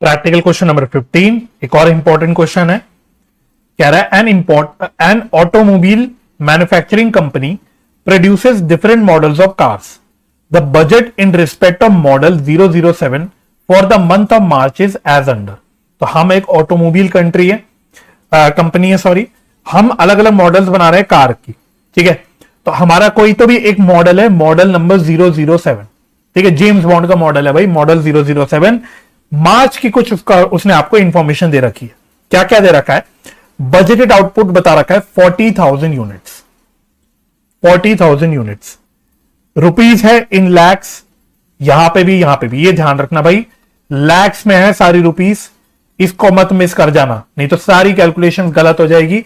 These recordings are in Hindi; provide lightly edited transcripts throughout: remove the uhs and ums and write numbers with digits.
प्रैक्टिकल क्वेश्चन नंबर 15 एक और इंपॉर्टेंट क्वेश्चन है। कह रहा है an automobile manufacturing company produces different models of cars. The budget in respect of model 007 for the month of March is as under. तो हम एक ऑटोमोबाइल कंपनी है सॉरी, हम अलग अलग मॉडल्स बना रहे हैं कार की। ठीक है, तो हमारा कोई तो भी एक मॉडल है, मॉडल नंबर 007। ठीक है, जेम्स बॉन्ड का मॉडल है भाई, मॉडल 007। मार्च की कुछ उसने आपको इंफॉर्मेशन दे रखी है। क्या क्या दे रखा है? बजटेड आउटपुट बता रखा है 40,000 यूनिट्स। 40,000 यूनिट्स रुपीज है इन लैक्स, यहां पे भी ये ध्यान रखना भाई, लैक्स में है सारी रुपीज, इसको मत मिस कर जाना, नहीं तो सारी कैलकुलेशन गलत हो जाएगी।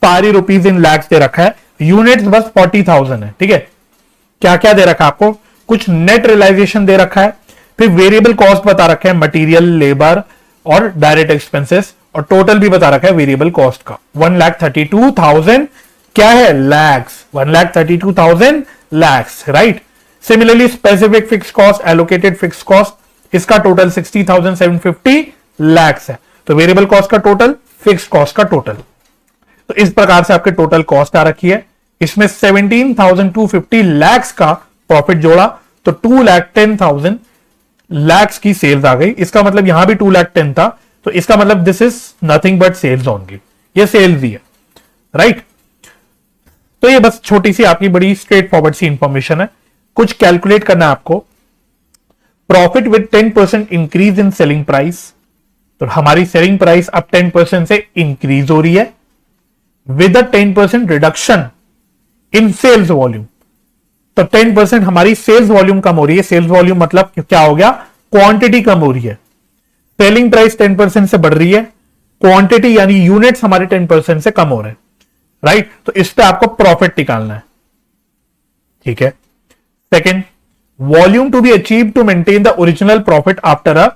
सारी रुपीज इन लैक्स दे रखा है, यूनिट्स बस 40,000 है। ठीक है, क्या क्या दे रखा है आपको? कुछ नेट रियलाइजेशन दे रखा है, फिर वेरिएबल कॉस्ट बता रखा है, मटेरियल, लेबर और डायरेक्ट एक्सपेंसेस, और टोटल भी बता रखा है वेरिएबल कॉस्ट का 1,32,000 क्या है? Lakhs. 1,32,000 lakhs, right. Similarly specific fix cost, allocated fix cost, इसका टोटल 60,750 लैक्स है। तो वेरिएबल कॉस्ट का टोटल, फिक्स कॉस्ट का टोटल, तो इस प्रकार से आपके टोटल कॉस्ट आ रखी है। इसमें 17,250 लैक्स का प्रॉफिट जोड़ा तो 2,10,000 लैक्स की सेल्स आ गई। इसका मतलब यहां भी 2,10,000 था, तो इसका मतलब this is nothing but sales only, ये सेल्स ही है, राइट। तो ये बस छोटी सी आपकी बड़ी स्ट्रेट फॉरवर्ड सी इंफॉर्मेशन है। कुछ कैलकुलेट करना है आपको। Profit with 10% increase in selling price, तो हमारी सेलिंग प्राइस अब 10% से इंक्रीज हो रही है, with 10% reduction in sales volume. तो 10% हमारी सेल्स वॉल्यूम कम हो रही है। सेल्स वॉल्यूम मतलब क्या हो गया? क्वांटिटी कम हो रही है। सेलिंग प्राइस 10% से बढ़ रही है, क्वांटिटी यानी यूनिट्स हमारे 10% से कम हो रहे हैं, राइट। तो इस पे आपको प्रॉफिट निकालना है। ठीक है, second, volume to be achieve to maintain the original profit after a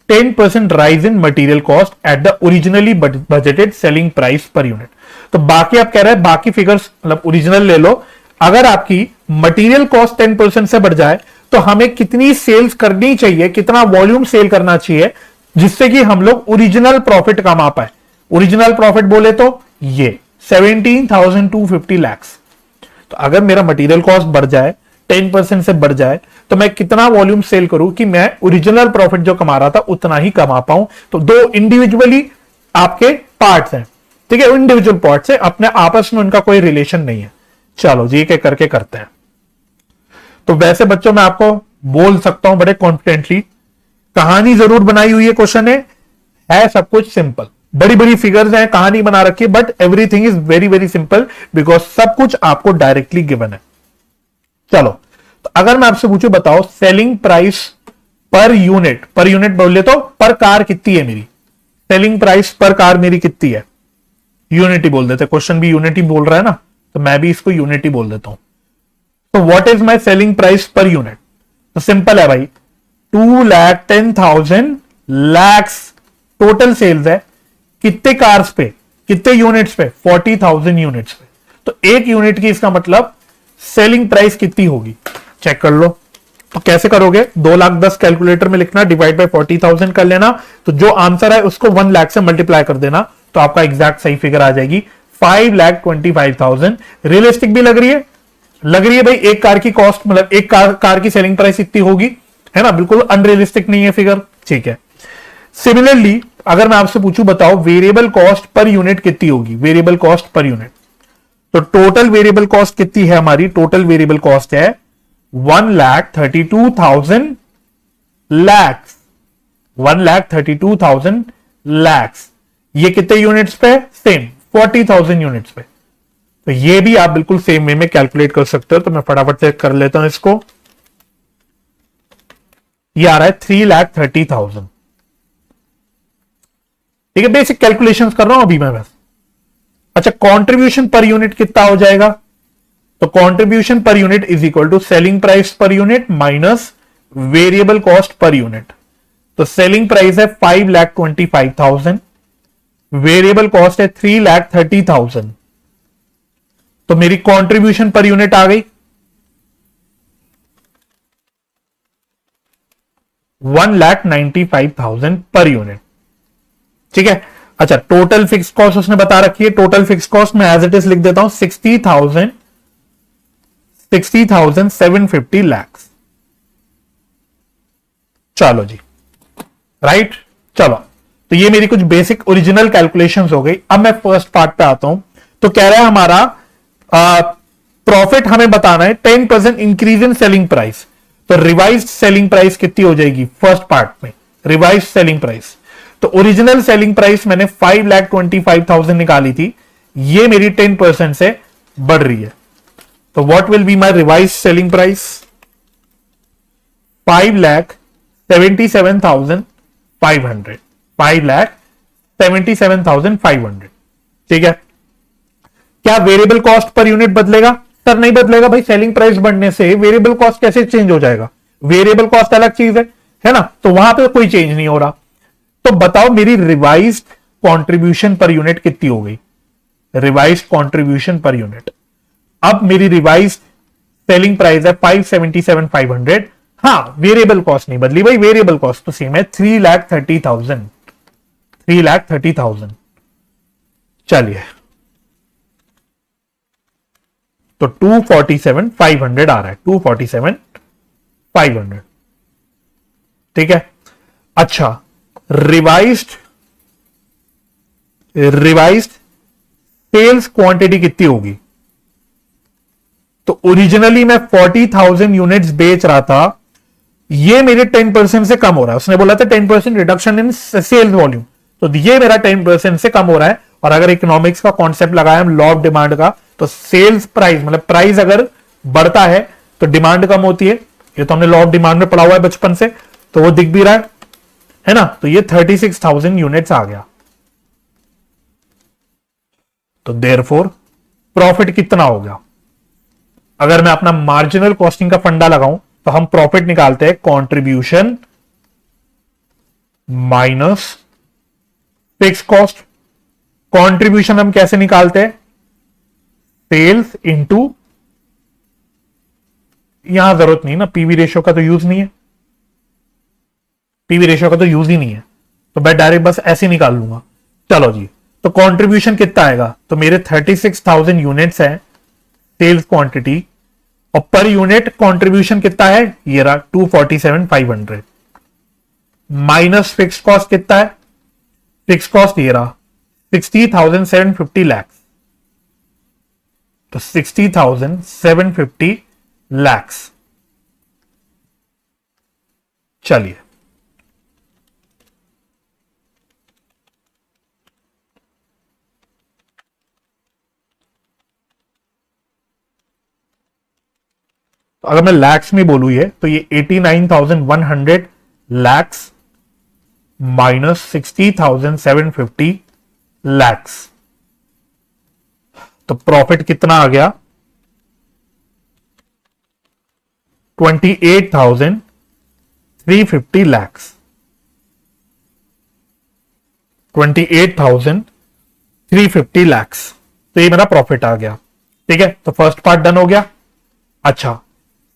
10% rise in material cost at the originally budgeted selling price per unit. तो बाकी आप कह रहे हैं, बाकी फिगर्स मतलब ओरिजिनल ले लो। अगर आपकी मटेरियल कॉस्ट 10% से बढ़ जाए तो हमें कितनी सेल्स करनी चाहिए, कितना वॉल्यूम सेल करना चाहिए जिससे कि हम लोग ओरिजिनल प्रॉफिट कमा पाए। ओरिजिनल प्रॉफिट बोले तो ये 17,250 लैक्स। तो अगर मेरा मटेरियल कॉस्ट बढ़ जाए, 10% से बढ़ जाए, तो मैं कितना वॉल्यूम सेल करूं कि मैं ओरिजिनल प्रॉफिट जो कमा रहा था उतना ही कमा पाऊं। तो दो इंडिविजुअली आपके पार्ट्स हैं, ठीक है, इंडिविजुअल पार्ट्स है, अपने आपस में उनका कोई रिलेशन नहीं है। चलो जी के करके करते हैं। तो वैसे बच्चों मैं आपको बोल सकता हूं बड़े कॉन्फिडेंटली, कहानी जरूर बनाई हुई है क्वेश्चन है सब कुछ सिंपल, बड़ी बड़ी फिगर्स हैं, कहानी बना रखी है, but everything is very very simple because सब कुछ आपको डायरेक्टली गिवन है। चलो, तो अगर मैं आपसे पूछूं, बताओ सेलिंग प्राइस पर यूनिट बोले तो पर कार कितनी है मेरी? सेलिंग प्राइस पर कार मेरी कितनी है? यूनिट ही बोल देते, क्वेश्चन भी यूनिट ही बोल रहा है ना, तो मैं भी इसको यूनिट ही बोल देता हूं। तो what is my selling price per unit? तो सिंपल है भाई, 2,10,000 लैक्स टोटल सेल्स है। कितने कार्स पे, कितने यूनिट्स पे? 40,000 यूनिट्स पे। तो एक यूनिट की इसका मतलब सेलिंग प्राइस कितनी होगी? चेक कर लो। तो कैसे करोगे? 2,10,000 कैलकुलेटर में लिखना, डिवाइड बाय 40,000 कर लेना, तो जो आंसर है उसको 1 लाख से मल्टीप्लाई कर देना, तो आपका एग्जैक्ट सही फिगर आ जाएगी 5,25,000। रियलिस्टिक भी लग रही है? लग रही है भाई। एक कार की कॉस्ट मतलब एक कार की सेलिंग प्राइस इतनी होगी, है ना, बिल्कुल अनरियलिस्टिक नहीं है फिगर। ठीक है, सिमिलरली अगर मैं आपसे पूछूं, बताओ वेरिएबल कॉस्ट पर यूनिट कितनी होगी? वेरिएबल कॉस्ट पर यूनिट, तो टोटल वेरिएबल कॉस्ट कितनी है हमारी? टोटल वेरिएबल कॉस्ट है 1,32,000 लैक्स। 1,32,000 लैक्स। ये कितने यूनिट्स पे? सेम 40,000 यूनिट्स पे। तो ये भी आप बिल्कुल सेम वे में कैलकुलेट कर सकते हो। तो मैं फटाफट से कर लेता हूं इसको। ये आ रहा है 3,30,000। ठीक है, बेसिक कैलकुलेशंस कर रहा हूं अभी मैं बस। अच्छा, कंट्रीब्यूशन पर यूनिट कितना हो जाएगा? तो contribution per unit is equal to selling price per unit minus variable cost per unit. तो सेलिंग प्राइस है 5,25,000, वेरिएबल कॉस्ट है 3,30,000, तो मेरी कंट्रीब्यूशन पर यूनिट आ गई 1,95,000 पर यूनिट। ठीक है। अच्छा, टोटल फिक्स कॉस्ट उसने बता रखी है। टोटल फिक्स कॉस्ट मैं एज इट इज लिख देता हूं 60,750 lakhs। चलो जी, राइट। चलो, तो ये मेरी कुछ बेसिक ओरिजिनल कैलकुलेशंस हो गई। अब मैं फर्स्ट पार्ट पे आता हूं। तो कह रहा है हमारा प्रॉफिट हमें बताना है 10% इंक्रीज इन सेलिंग प्राइस। तो रिवाइज्ड सेलिंग प्राइस कितनी हो जाएगी फर्स्ट पार्ट में? रिवाइज्ड सेलिंग प्राइस, तो ओरिजिनल सेलिंग प्राइस मैंने 5,25,000 निकाली थी, ये मेरी 10% से बढ़ रही है। तो what will be my revised selling price? 5,77,500। 5,77,500। ठीक है। क्या वेरिएबल कॉस्ट पर यूनिट बदलेगा? सर नहीं बदलेगा भाई, सेलिंग प्राइस बढ़ने से वेरिएबल कॉस्ट कैसे चेंज हो जाएगा? वेरिएबल कॉस्ट अलग चीज है ना, तो वहां पे कोई चेंज नहीं हो रहा। तो बताओ मेरी रिवाइज्ड कंट्रीब्यूशन पर यूनिट कितनी हो गई? रिवाइज्ड कंट्रीब्यूशन पर यूनिट, अब मेरी रिवाइज्ड सेलिंग प्राइस है 5,77,500। हाँ, वेरिएबल कॉस्ट नहीं बदली भाई, वेरिएबल कॉस्ट तो सेम है 3,30,000। 3,30,000। चलिए, तो 247,500 आ रहा है, 247,500। ठीक है। अच्छा, रिवाइज्ड सेल्स क्वांटिटी कितनी होगी? तो ओरिजिनली मैं 40,000 यूनिट्स बेच रहा था, ये मेरे 10% से कम हो रहा है। उसने बोला था 10% रिडक्शन इन सेल्स वॉल्यूम, तो ये मेरा 10% से कम हो रहा है। और अगर इकोनॉमिक्स का कॉन्सेप्ट लगाया हम, लॉ ऑफ डिमांड का, तो सेल्स प्राइस मतलब प्राइस अगर बढ़ता है तो डिमांड कम होती है। ये तो हमने लॉ ऑफ डिमांड में पढ़ा हुआ है बचपन से, तो वो दिख भी रहा है ना। तो ये 36,000 यूनिट्स आ गया। तो देयरफॉर प्रॉफिट कितना हो गया? अगर मैं अपना मार्जिनल कॉस्टिंग का फंडा लगाऊं तो हम प्रॉफिट निकालते हैं contribution minus fix cost. Contribution हम कैसे निकालते हैं? सेल्स इंटू, यहां जरूरत नहीं ना, पीवी रेशियो का तो यूज नहीं है, पीवी रेशियो का तो यूज ही नहीं है, तो मैं डायरेक्ट बस ऐसे निकाल लूंगा। चलो जी, तो कंट्रीब्यूशन कितना आएगा? तो मेरे 36,000 यूनिट्स है सेल्स क्वांटिटी, और पर यूनिट कंट्रीब्यूशन कितना है? ये रहा 247,500 माइनस फिक्स कॉस्ट कितना है? फिक्स कॉस्ट ये रहा 60,750 lakhs। तो 60,750 lakhs। चलिए, तो अगर मैं लैक्स में बोलूं ये, तो ये 89,100 lakhs माइनस 60,750 lakhs। तो प्रॉफिट कितना आ गया? 28,350 lakhs। 28,350 lakhs। तो ये मेरा प्रॉफिट आ गया। ठीक है, तो फर्स्ट पार्ट डन हो गया। अच्छा,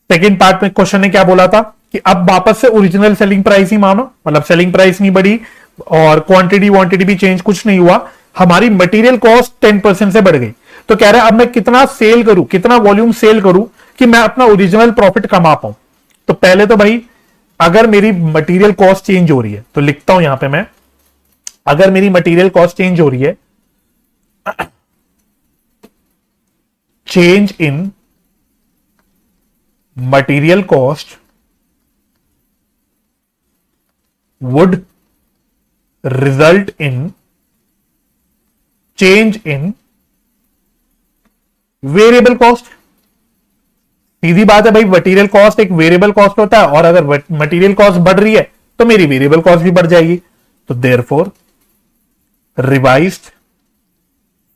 सेकेंड पार्ट में क्वेश्चन ने क्या बोला था कि अब वापस से ओरिजिनल सेलिंग प्राइस ही मानो, मतलब सेलिंग प्राइस नहीं बढ़ी और क्वांटिटी भी चेंज कुछ नहीं हुआ, हमारी मटेरियल कॉस्ट 10% से बढ़ गई। तो कह रहा है अब मैं कितना सेल करूं, कितना वॉल्यूम सेल करूं कि मैं अपना ओरिजिनल प्रॉफिट कमा पाऊं। तो पहले तो भाई, अगर मेरी मटेरियल कॉस्ट चेंज हो रही है, तो लिखता हूं यहां पे मैं, अगर मेरी मटेरियल कॉस्ट चेंज हो रही है, change in material cost would result in change in variable cost। सीधी बात है भाई, मटेरियल कॉस्ट एक वेरिएबल कॉस्ट होता है, और अगर मटेरियल कॉस्ट बढ़ रही है तो मेरी वेरिएबल कॉस्ट भी बढ़ जाएगी। तो therefore revised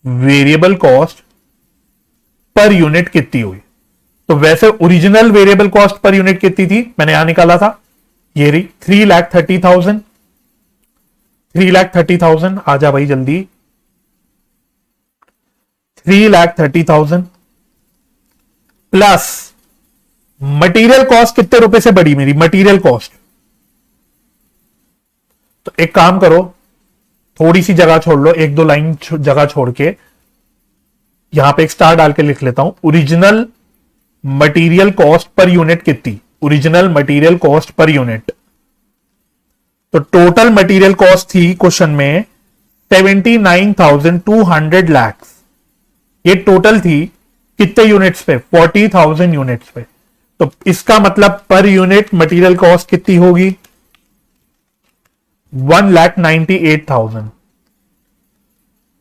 variable cost per unit कितनी हुई? तो वैसे original variable cost per unit कितनी थी, मैंने यहां निकाला था, ये रही 3,30,000। 3,30,000 आ जा भाई जल्दी, 3,30,000 प्लस मटेरियल कॉस्ट कितने रुपए से बढ़ी मेरी मटेरियल कॉस्ट? तो एक काम करो, थोड़ी सी जगह छोड़ लो, एक दो लाइन जगह छोड़ के यहां पे एक स्टार डाल के लिख लेता हूं, original material cost per unit कितनी, original material cost per unit. तो टोटल मटेरियल कॉस्ट थी क्वेश्चन में 79,200 लैक्स, ये टोटल थी कितने यूनिट्स पे, 40,000 यूनिट्स पे। तो इसका मतलब पर यूनिट मटेरियल कॉस्ट कितनी होगी, 1,98,000।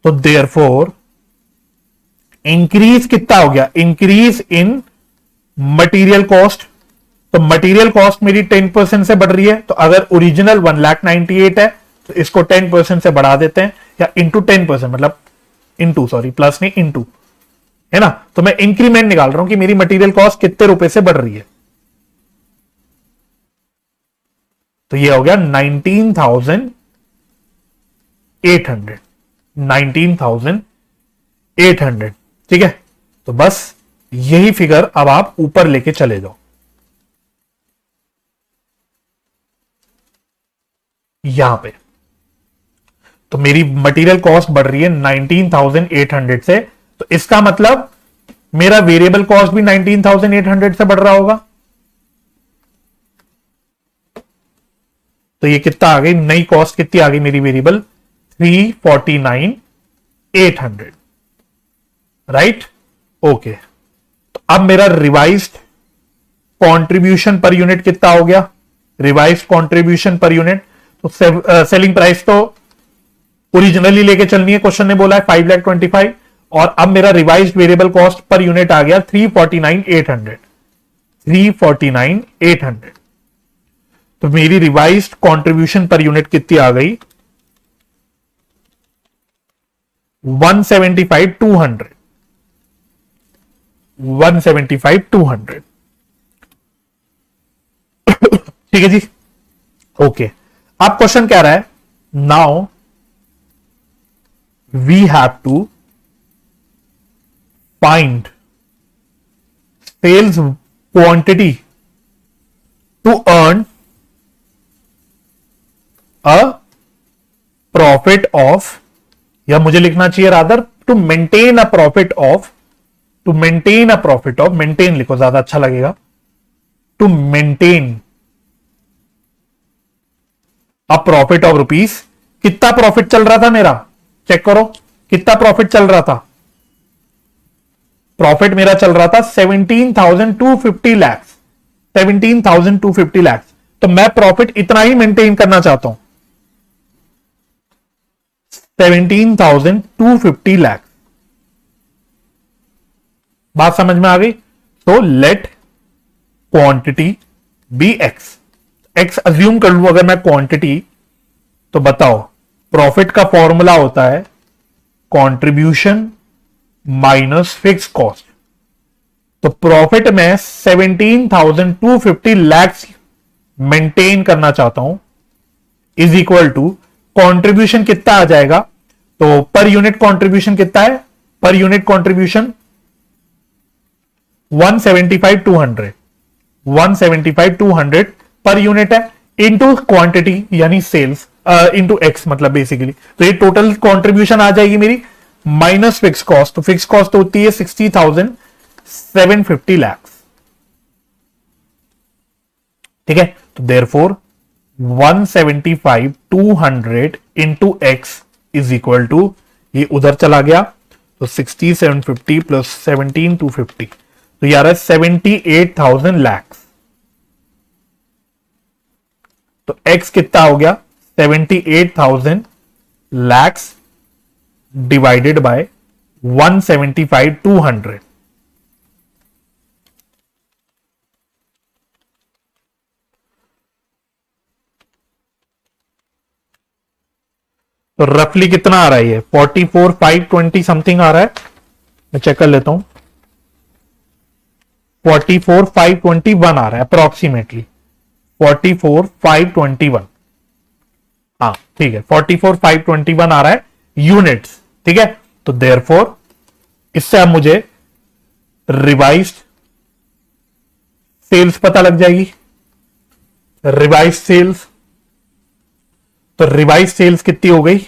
तो देयरफॉर इंक्रीज कितना हो गया, इंक्रीज इन मटेरियल कॉस्ट। तो मटेरियल कॉस्ट मेरी 10% से बढ़ रही है, तो अगर ओरिजिनल 1,98,000 है तो इसको 10% से बढ़ा देते हैं, या इंटू 10%, मतलब इंटू, सॉरी प्लस नहीं इंटू, है ना। तो मैं इंक्रीमेंट निकाल रहा हूं कि मेरी मटेरियल कॉस्ट कितने रुपए से बढ़ रही है। तो ये हो गया 19,800, 19,800, ठीक है। तो बस यही फिगर अब आप ऊपर लेके चले जाओ, यहां पे। तो मेरी मटेरियल कॉस्ट बढ़ रही है 19,800 से, तो इसका मतलब मेरा वेरिएबल कॉस्ट भी 19,800 से बढ़ रहा होगा। तो ये कितना आ गई, नई कॉस्ट कितनी आ गई मेरी वेरिएबल, 349,800, राइट। ओके, तो अब मेरा रिवाइज्ड कंट्रीब्यूशन पर यूनिट कितना हो गया, रिवाइज्ड कंट्रीब्यूशन पर यूनिट। तो सेलिंग प्राइस तो ओरिजिनली लेके चलनी है, क्वेश्चन ने बोला है 5,25,000, और अब मेरा revised variable cost per unit आ गया 349,800, 349,800। तो मेरी रिवाइज्ड कंट्रीब्यूशन पर यूनिट कितनी आ गई, 175,200, 175,200, ठीक है जी। ओके, अब क्वेश्चन कह रहा है, now we have to find sales quantity to earn a profit of, या मुझे लिखना चाहिए rather to maintain a profit of, to maintain a profit of, maintain लिखो ज्यादा अच्छा लगेगा, to maintain a profit of rupees. कितना प्रॉफिट चल रहा था मेरा, चेक करो कितना प्रॉफिट चल रहा था। प्रॉफिट मेरा चल रहा था 17,250 लैक्स, 17,250 लैक्स। तो मैं प्रॉफिट इतना ही मेंटेन करना चाहता हूं, 17,250 लैक्स। बात समझ में आ गई। तो let quantity be X, X assume कर लू अगर मैं क्वांटिटी, तो बताओ प्रॉफिट का फॉर्मूला होता है कंट्रीब्यूशन माइनस फिक्स कॉस्ट। तो प्रॉफिट में 17,250 लैक्स मेंटेन करना चाहता हूं, इज इक्वल टू कंट्रीब्यूशन कितना आ जाएगा। तो पर यूनिट कंट्रीब्यूशन कितना है, per unit contribution 175,200, 175,200 per unit है, इनटू क्वांटिटी यानी सेल्स, इनटू एक्स मतलब बेसिकली। तो ये टोटल कंट्रीब्यूशन आ जाएगी मेरी माइनस फिक्स कॉस्ट। तो फिक्स कॉस्ट तो होती है 60,750 लैक्स, ठीक है। तो therefore 175,200 into X is equal to, ये उधर चला गया तो 60,750 प्लस 17,250, तो यार है 78,000 लैक्स। तो x कितना हो गया, 78,000 लैक्स डिवाइडेड बाय 175,200। तो रफली कितना आ रहा है, ये 44,520 समथिंग आ रहा है। मैं चेक कर लेता हूं, 44,521 आ रहा है अप्रोक्सीमेटली, 44,521, हाँ ठीक है, 44,521 आ रहा है यूनिट्स, ठीक है। तो देयरफॉर इससे अब मुझे रिवाइज्ड सेल्स पता लग जाएगी, रिवाइज्ड सेल्स। तो रिवाइज्ड सेल्स कितनी हो गई,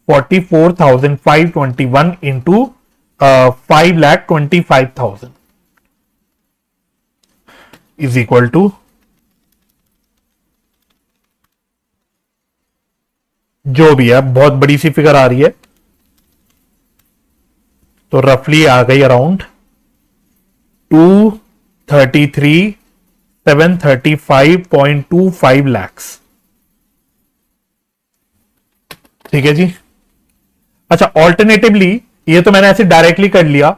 44,521 into 5,25,000 is equal to, जो भी है, बहुत बड़ी सी फिगर आ रही है, तो रफली आ गई अराउंड 233,735.25 lakhs। ठीक है जी। अच्छा, ऑल्टरनेटिवली ये तो मैंने ऐसे डायरेक्टली कर लिया,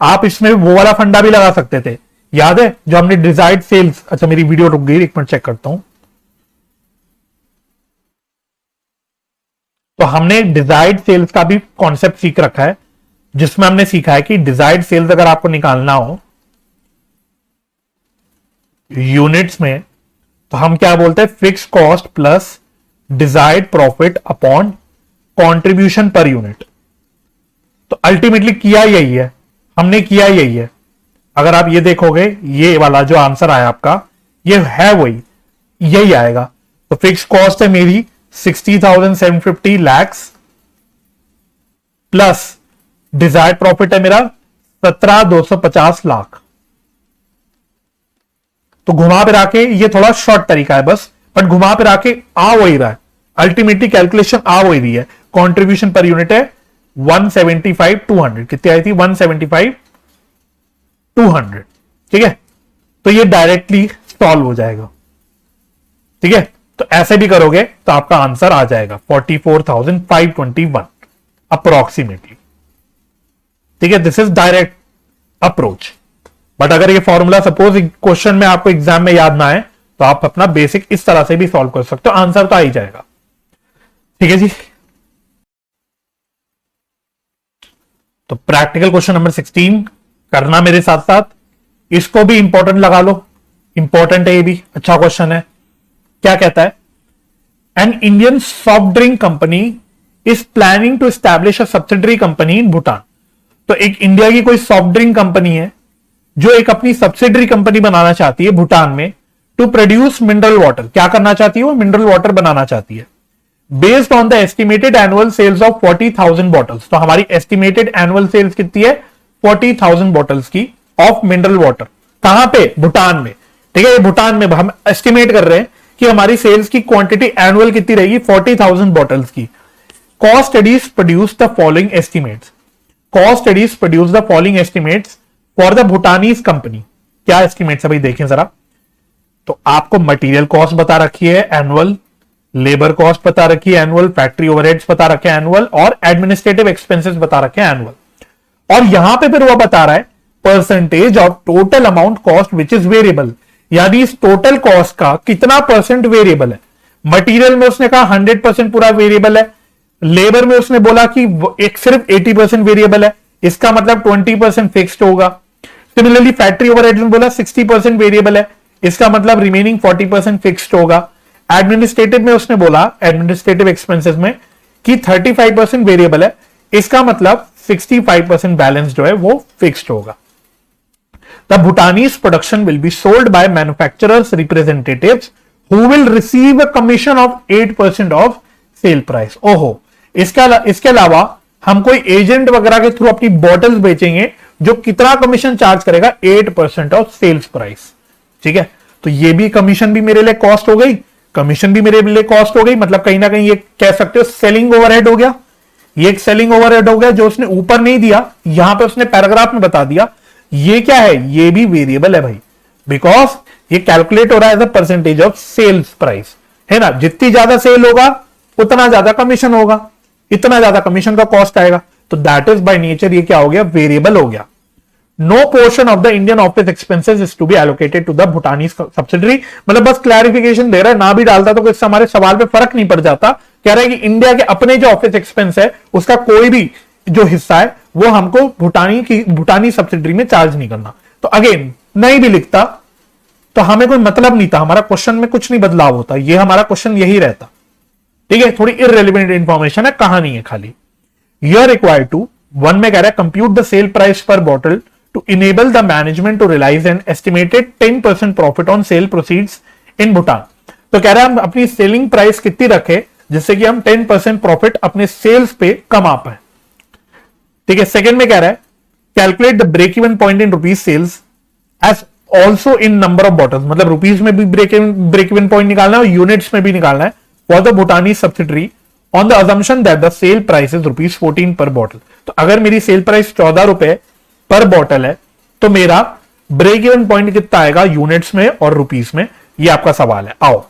आप इसमें वो वाला फंडा भी लगा सकते थे, याद है जो हमने डिजायर्ड सेल्स। अच्छा मेरी वीडियो रुक गई, एक मिनट चेक करता हूं। तो हमने डिजायर्ड सेल्स का भी कॉन्सेप्ट सीख रखा है, जिसमें हमने सीखा है कि डिजायर्ड सेल्स अगर आपको निकालना हो यूनिट्स में, तो हम क्या बोलते हैं, fix cost plus desired profit upon contribution per unit. तो अल्टीमेटली किया यही है, हमने किया यही है। अगर आप ये देखोगे, ये वाला जो आंसर आया आपका, ये है वही, यही आएगा। तो फिक्स कॉस्ट है मेरी 60,750 lakhs प्लस डिजायर्ड प्रॉफिट है मेरा 17,250 लाख। तो घुमा फिरा के, ये थोड़ा शॉर्ट तरीका है बस, बट घुमा फिरा के आ वही रहा है, अल्टीमेटली कैलकुलेशन आ वही रही है। कंट्रीब्यूशन पर यूनिट है 175,200, कितनी आई थी, 175,200। ठीक है, तो ये डायरेक्टली सॉल्व हो जाएगा। ठीक है, तो ऐसे भी करोगे तो आपका आंसर आ जाएगा 44,521 अप्रोक्सीमेटली। ठीक है, this is direct approach. But अगर ये फॉर्मूला सपोज क्वेश्चन में आपको एग्जाम में याद ना आए, तो आप अपना बेसिक इस तरह से भी सॉल्व कर सकते हो, आंसर तो आ ही जाएगा। ठीक है जी। तो प्रैक्टिकल क्वेश्चन नंबर 16 करना मेरे साथ साथ, इसको भी इंपॉर्टेंट लगा लो, इंपॉर्टेंट है ये भी, अच्छा क्वेश्चन है। क्या कहता है, an Indian soft drink company is planning to establish a subsidiary company in Bhutan. तो एक इंडिया की कोई सॉफ्ट ड्रिंक कंपनी है जो एक अपनी सब्सिडरी कंपनी बनाना चाहती है भूटान में, टू प्रोड्यूस मिनरल वाटर। क्या करना चाहती है वो, मिनरल वाटर बनाना चाहती है, based on the estimated annual sales of 40,000 bottles. तो हमारी एस्टिमेटेड एनुअल सेल्स कितनी है, 40,000 बॉटल्स की ऑफ मिनरल वाटर। कहां पे, भूटान में। ठीक है, ये भूटान में हम एस्टिमेट कर रहे हैं कि हमारी सेल्स की क्वांटिटी एनुअल कितनी रहेगी, 40,000 बॉटल्स की। Cost studies produce the following estimates. Cost studies produce the following estimates for the भूटानीज company. क्या एस्टिमेट्स है भाई, देखें जरा। तो आपको मटेरियल कॉस्ट बता रखी है एनुअल, लेबर कॉस्ट बता रखी है एनुअल, फैक्ट्री ओवरहेड्स बता रखे हैं एनुअल, और एडमिनिस्ट्रेटिव एक्सपेंसेस बता रखे हैं एनुअल। और यहां पे फिर वो बता रहा है percentage of total amount cost which is variable, यानी इस टोटल कॉस्ट का कितना परसेंट वेरिएबल है। मटेरियल में उसने कहा 100% पूरा वेरिएबल है, लेबर में उसने बोला कि एक सिर्फ 80% वेरिएबल है, इसका मतलब 20% फिक्स्ड होगा। सिमिलरली फैक्ट्री ओवरहेड्स में बोला 60% वेरिएबल है, इसका मतलब रिमेनिंग 40% फिक्स्ड होगा। एडमिनिस्ट्रेटिव में उसने बोला, एडमिनिस्ट्रेटिव एक्सपेंसेस में, कि 35% वेरिएबल है, इसका मतलब 65% बैलेंस जो है वो फिक्स्ड होगा। The Bhutanese production will be sold by manufacturers representatives who will receive a commission of 8% of sale price। ओहो, इसके अलावा हम कोई एजेंट वगैरह के थ्रू अपनी बॉटल्स बेचेंगे जो कितना कमीशन चार्ज करेगा, 8% ऑफ सेल्स प्राइस। ठीक है, तो ये भी कमीशन भी मेरे लिए कॉस्ट हो गई, कमीशन भी मेरे लिए कॉस्ट हो गई, मतलब कहीं ना कहीं ये कह सकते हो सेलिंग ओवरहेड हो गया। ये एक सेलिंग ओवरहेड हो गया जो उसने ऊपर नहीं दिया, यहां पे उसने पैराग्राफ में बता दिया। ये क्या है, ये भी वेरिएबल है भाई, बिकॉज ये कैलकुलेट हो रहा है as a percentage of sales price, है ना। जितनी ज्यादा सेल होगा उतना ज्यादा कमीशन होगा, इतना ज्यादा कमीशन का कॉस्ट आएगा। तो दैट इज बाय नेचर ये क्या हो गया, वेरिएबल हो गया। No portion of the Indian office expenses is to be allocated to the Bhutanese subsidiary. मतलब बस क्लैरिफिकेशन दे रहा है, ना भी डालता तो इससे हमारे सवाल पे फर्क नहीं पड़ जाता। कह रहा है कि इंडिया के अपने जो ऑफिस एक्सपेंस है उसका कोई भी जो हिस्सा है वो हमको भूटानी सब्सिडरी में चार्ज नहीं करना। तो अगेन नहीं भी लिखता तो हमें कोई मतलब नहीं था, हमारा क्वेश्चन में कुछ नहीं बदलाव होता, ये हमारा क्वेश्चन यही रहता। ठीक है, थोड़ी इररेलेवेंट इंफॉर्मेशन है, कहानी है खाली। You are required to, one में कह रहा है compute the sale price per bottle to enable the management to realise an estimated 10% profit on sale proceeds in Bhutan. तो कह रहा है हम अपनी सेलिंग प्राइस कितनी रखे जिससे कि हम 10% प्रॉफिट अपने सेल्स पे कमा पाए। ठीक है, सेकंड में कह रहा है calculate the break even point in rupees sales as also in number of bottles, मतलब रुपीज में भी ब्रेक इवन पॉइंट निकालना है और यूनिट्स में भी निकालना है for the Bhutani subsidiary on the assumption that the sale price is ₹14 per bottle. तो अगर मेरी सेल प्राइस 14 रुपए पर बॉटल है तो मेरा ब्रेक इवन पॉइंट कितना आएगा यूनिट्स में और रुपीज में, ये आपका सवाल है। आओ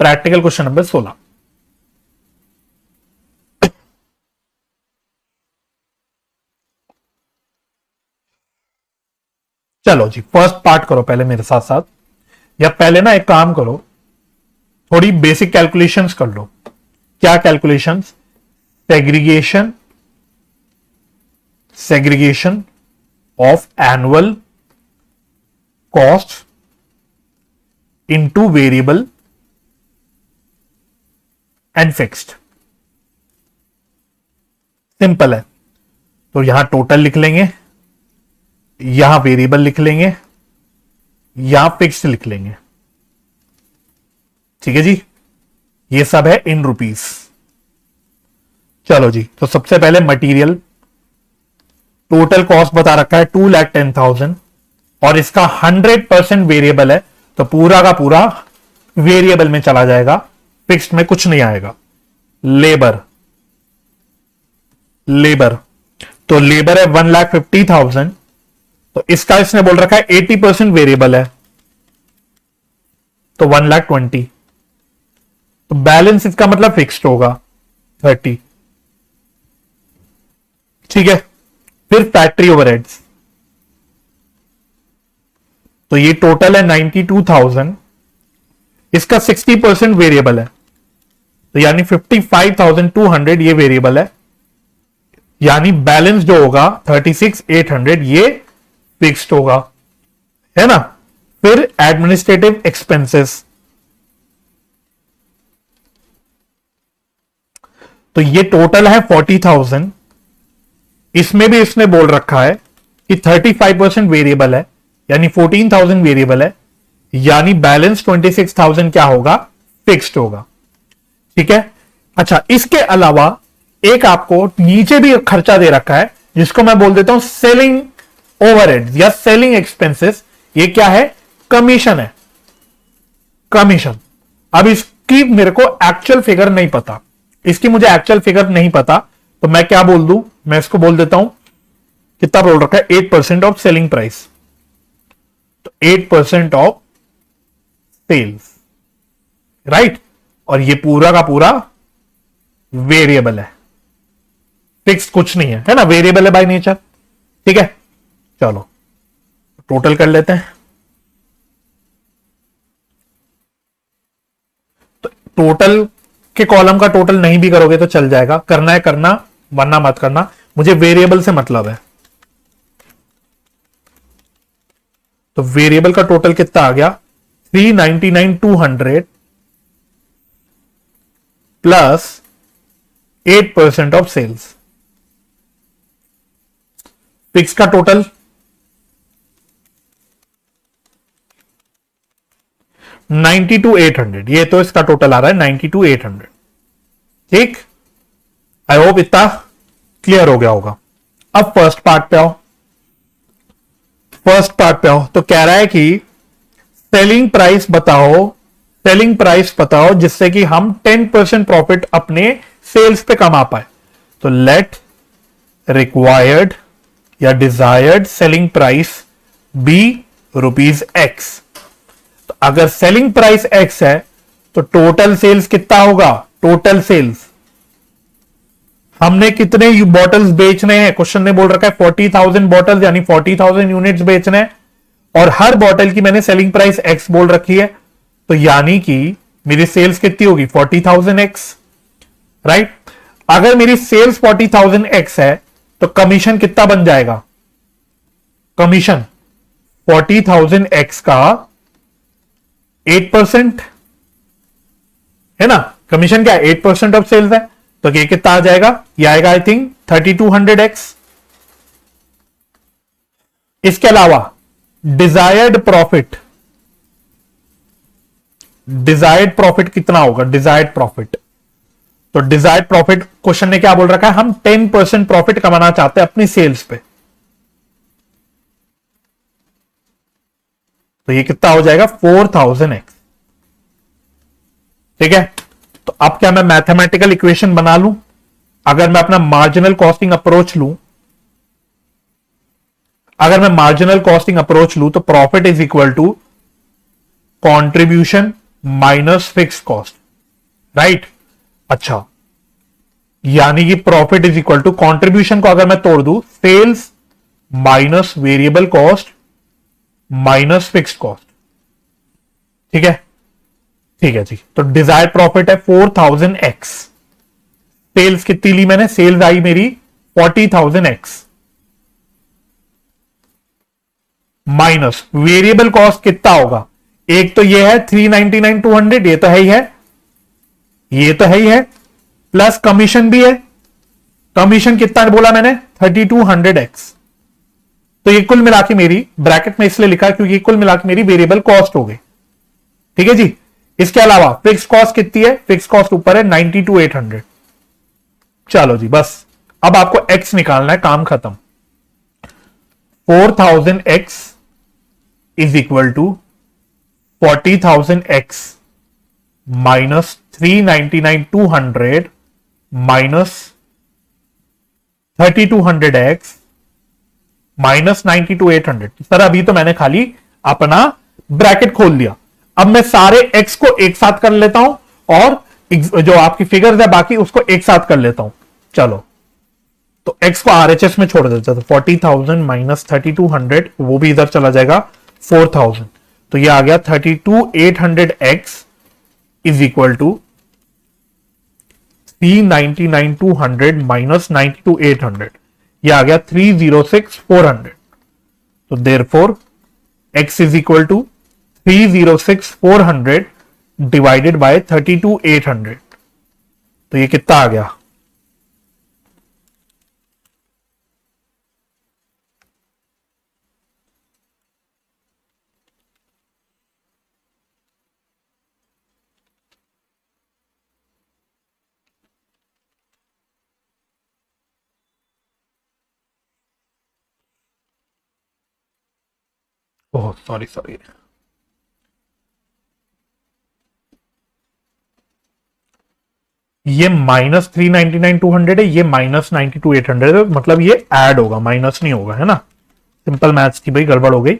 प्रैक्टिकल क्वेश्चन नंबर 16। चलो जी, फर्स्ट पार्ट करो पहले मेरे साथ साथ, या पहले ना एक काम करो, थोड़ी बेसिक कैलकुलेशंस कर लो। क्या calculations? Segregation of annual cost into variable and fixed. Simple है, तो यहां टोटल लिख लेंगे, यहां वेरिएबल लिख लेंगे, यहां फिक्स्ड लिख लेंगे। ठीक है जी, ये सब है इन रुपीस। चलो जी, तो सबसे पहले मटेरियल टोटल कॉस्ट बता रखा है 2,10,000 और इसका 100% वेरिएबल है, तो पूरा का पूरा वेरिएबल में चला जाएगा, फिक्स्ड में कुछ नहीं आएगा। लेबर तो लेबर है 1,50,000, तो इसका इसने बोल रखा है 80% वेरिएबल है, तो 1,20,000, तो बैलेंस इसका मतलब फिक्स्ड होगा 30। ठीक है, फिर फैक्ट्री ओवरहेड्स, तो ये टोटल है 92,000, इसका 60% वेरिएबल है, तो यानी 55,200 ये वेरिएबल है, यानी बैलेंस जो होगा 36,800 ये फिक्स्ड होगा, है ना। फिर एडमिनिस्ट्रेटिव एक्सपेंसेस, तो ये टोटल है 40,000, इसमें भी इसने बोल रखा है कि 35% वेरिएबल है, यानी 14,000 वेरिएबल है, यानी बैलेंस 26,000 क्या होगा, फिक्स्ड होगा। ठीक है, अच्छा इसके अलावा एक आपको नीचे भी खर्चा दे रखा है जिसको मैं बोल देता हूं सेलिंग ओवरहेड्स या सेलिंग एक्सपेंसेस। ये क्या है, कमीशन है, कमीशन। अब इसकी मेरे को एक्चुअल फिगर नहीं पता, इसकी मुझे एक्चुअल फिगर नहीं पता, तो मैं क्या बोल दूं, मैं इसको बोल देता हूं, कितना बोल रखा है 8% ऑफ सेलिंग प्राइस, तो 8% ऑफ सेल्स, राइट। और ये पूरा का पूरा वेरिएबल है, फिक्स कुछ नहीं है ना, वेरिएबल है बाय नेचर। ठीक है, चलो टोटल कर लेते हैं। तो टोटल के कॉलम का टोटल नहीं भी करोगे तो चल जाएगा, करना है करना, वरना मत करना, मुझे वेरिएबल से मतलब है। तो वेरिएबल का टोटल कितना आ गया, 399,200 प्लस 8% ऑफ सेल्स। फिक्स का टोटल 92,800, ये तो इसका टोटल आ रहा है 92,800। ठीक, आई होप इतना क्लियर हो गया होगा। अब फर्स्ट पार्ट पे आओ, तो कह रहा है कि सेलिंग प्राइस बताओ जिससे कि हम 10% प्रॉफिट अपने सेल्स पे कमा पाए। तो लेट रिक्वायर्ड या desired selling price be ₹X। तो अगर सेलिंग प्राइस X है तो टोटल सेल्स कितना होगा, टोटल सेल्स हमने कितने बॉटल्स बेचने हैं, क्वेश्चन ने बोल रखा है 40,000 बॉटल्स यानी 40,000 यूनिट्स बेचने हैं, और हर बॉटल की मैंने सेलिंग प्राइस X बोल रखी है, तो यानी कि मेरी सेल्स कितनी होगी 40,000X, राइट। अगर मेरी सेल्स 40,000X है तो कमीशन कितना बन जाएगा, कमीशन 40,000X का 8% है ना, कमीशन क्या है 8% ऑफ सेल्स है, तो ये कितना आ जाएगा, ये आएगा आई थिंक 3,200X। इसके अलावा डिजायर्ड प्रॉफिट डिजायर्ड प्रॉफिट कितना होगा, डिजायर्ड प्रॉफिट। तो डिजायर्ड प्रॉफिट क्वेश्चन ने क्या बोल रखा है, हम 10% प्रॉफिट कमाना चाहते हैं अपनी सेल्स पे। तो ये कितना हो जाएगा 4000x। ठीक है, तो अब क्या मैं मैथमेटिकल इक्वेशन बना लूं, अगर मैं अपना मार्जिनल कॉस्टिंग अप्रोच लूं, अगर मैं मार्जिनल कॉस्टिंग अप्रोच लूं तो profit is equal to contribution minus fix cost, right. अच्छा, यानी कि profit is equal to contribution को अगर मैं तोड़ दूं, sales minus variable cost minus fix cost. ठीक है, ठीक है जी। तो डिजायर्ड प्रॉफिट है 4000x। सेल्स कितनी ली मैंने, सेल्स आई मेरी 40,000x माइनस वेरिएबल कॉस्ट कितना होगा, एक तो ये है 399,200, ये तो है ही है, ये तो है ही है, प्लस कमीशन भी है। कमीशन कितना बोला मैंने 3200x। तो ये कुल मिला के मेरी, ब्रैकेट में इसलिए लिखा क्योंकि कुल मिला के मेरी वेरिएबल कॉस्ट हो गई। ठीक है जी। इसके अलावा फिक्स कॉस्ट कितनी है, फिक्स कॉस्ट ऊपर है 92,800। चलो जी, बस अब आपको x निकालना है, काम खत्म। 4000x is equal to 40,000x minus 399,200 minus 3200x minus 92,800। Sir अभी तो मैंने खाली अपना ब्रैकेट खोल लिया, अब मैं सारे x को एक साथ कर लेता हूं और जो आपकी फिगर्स है बाकी उसको एक साथ कर लेता हूं। चलो, तो x को RHS में छोड़ देता, तो 40,000 माइनस 3200 वो भी इधर चला जाएगा 4000। तो ये आ गया 32,800x is equal to 399,200 minus 92,800, ये आ गया 306,400। तो therefore x is equal to 306,400 divided by 32,800। तो ये कितना आ गया, ओह सॉरी सॉरी, ये माइनस 399,200 है, ये माइनस 92,800 है, मतलब ये ऐड होगा, माइनस नहीं होगा, है ना। सिंपल मैथ्स की भाई गड़बड़ हो गई,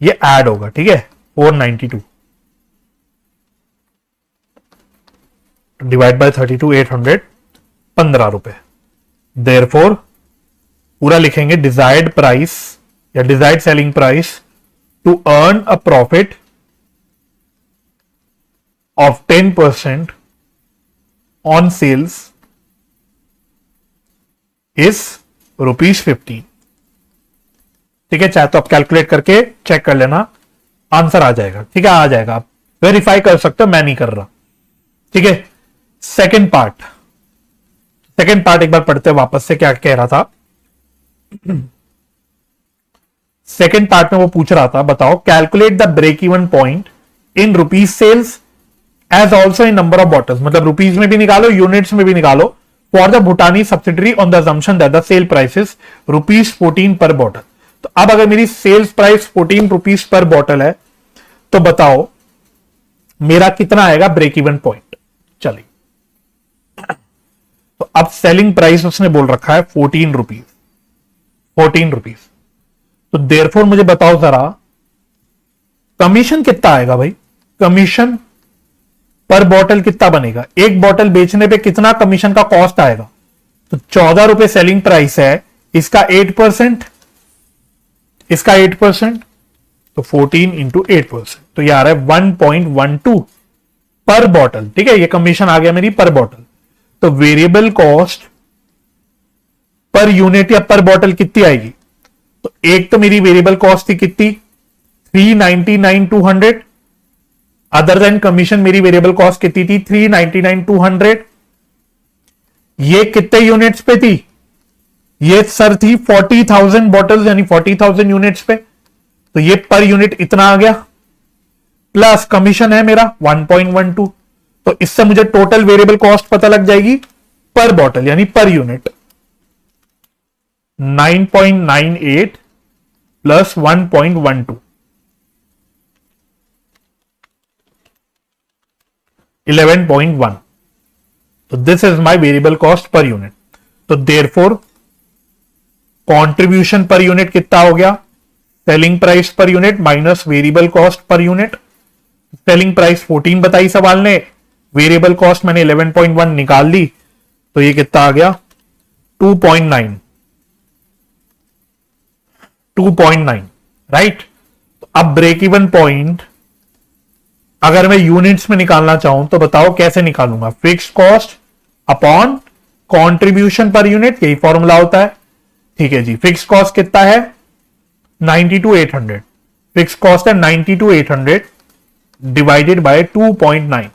ये ऐड होगा। ठीक है, 492 डिवाइड बाय 32,800, 15 रुपए। देयरफॉर पूरा लिखेंगे, डिजायर्ड प्राइस या desired selling price to earn a profit of 10% on sales is ₹15। ठीक है, चाहे तो आप कैलकुलेट करके चेक कर लेना, आंसर आ जाएगा। ठीक है, आ जाएगा, आप वेरीफाई कर सकते हो, मैं नहीं कर रहा। ठीक है, सेकंड पार्ट, सेकंड पार्ट एक बार पढ़ते हैं वापस से, क्या कह रहा था। सेकंड पार्ट में वो पूछ रहा था, बताओ calculate the break even point in rupees sales as also in number of bottles, मतलब रुपीज में भी निकालो, यूनिट्स में भी निकालो, for the Bhutani subsidiary on the assumption that the sale price is ₹14 per bottle. तो अब अगर मेरी sales price 14 rupees per bottle है, तो बताओ मेरा कितना आएगा ब्रेक इवन पॉइंट। चलिए, तो अब सेलिंग प्राइस उसने बोल रखा है 14 रुपीज, 14 रुपीज। तो देयरफॉर मुझे बताओ जरा कमीशन कितना आएगा भाई, कमीशन पर बॉटल कितना बनेगा, एक बॉटल बेचने पे कितना कमीशन का कॉस्ट आएगा। तो 14 रुपए सेलिंग प्राइस है, इसका 8%, इसका 8%, तो 14 इंटू 8%, तो ये आ रहा है 1.12 पर बॉटल। ठीक है, ये कमीशन आ गया मेरी पर बॉटल। तो वेरिएबल कॉस्ट पर यूनिट या पर बॉटल कितनी आएगी, तो एक तो मेरी वेरिएबल कॉस्ट थी कितनी 399,200, अदर देन कमीशन मेरी वेरिएबल कॉस्ट कितनी थी 399,200। ये कितने यूनिट्स पे थी, ये सर थी 40,000 बॉटल्स यानी 40,000 यूनिट्स पे, तो ये पर यूनिट इतना आ गया, प्लस कमीशन है मेरा 1.12, तो इससे मुझे टोटल वेरिएबल कॉस्ट पता लग जाएगी पर बॉटल यानी per unit 9.98 plus 1.12 11.1. So this is my variable cost per unit. तो therefore कंट्रीब्यूशन पर यूनिट कितना हो गया, selling price per unit minus variable cost per unit. Selling price 14 बताई सवाल ने, वेरिएबल कॉस्ट मैंने 11.1 निकाल ली, तो ये कितना आ गया 2.9. राइट. तो अब ब्रेक इवन पॉइंट अगर मैं यूनिट्स में निकालना चाहूं तो बताओ कैसे निकालूंगा. Fixed cost upon contribution per unit, यही फॉर्मूला होता है. ठीक है जी. फिक्स्ड कॉस्ट कितना है 92,800. फिक्स्ड कॉस्ट है 92,800 divided by 2.9.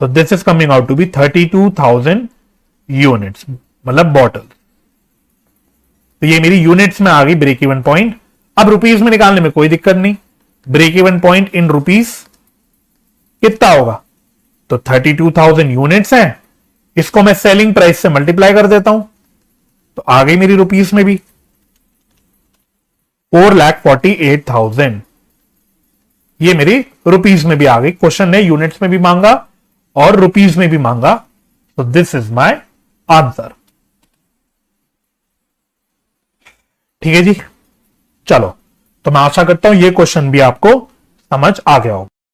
So this is coming out to be 32,000 units, मतलब बॉटल. तो ये मेरी यूनिट्स में आ गई ब्रेक इवन पॉइंट. अब रुपीस में निकालने में कोई दिक्कत नहीं. Break even point in rupees कितना होगा, तो 32,000 यूनिट्स हैं, इसको मैं सेलिंग प्राइस से मल्टीप्लाई कर देता हूं, तो आ गई मेरी रुपीस में भी 4,48,000. ये मेरी रुपीस में भी आ गई. क्वेश्चन ने यूनिट्स में भी मांगा और रुपीस में भी मांगा, तो दिस इज माय आंसर. ठीक है जी. चलो, तो मैं आशा करता हूं ये क्वेश्चन भी आपको समझ आ गया होगा.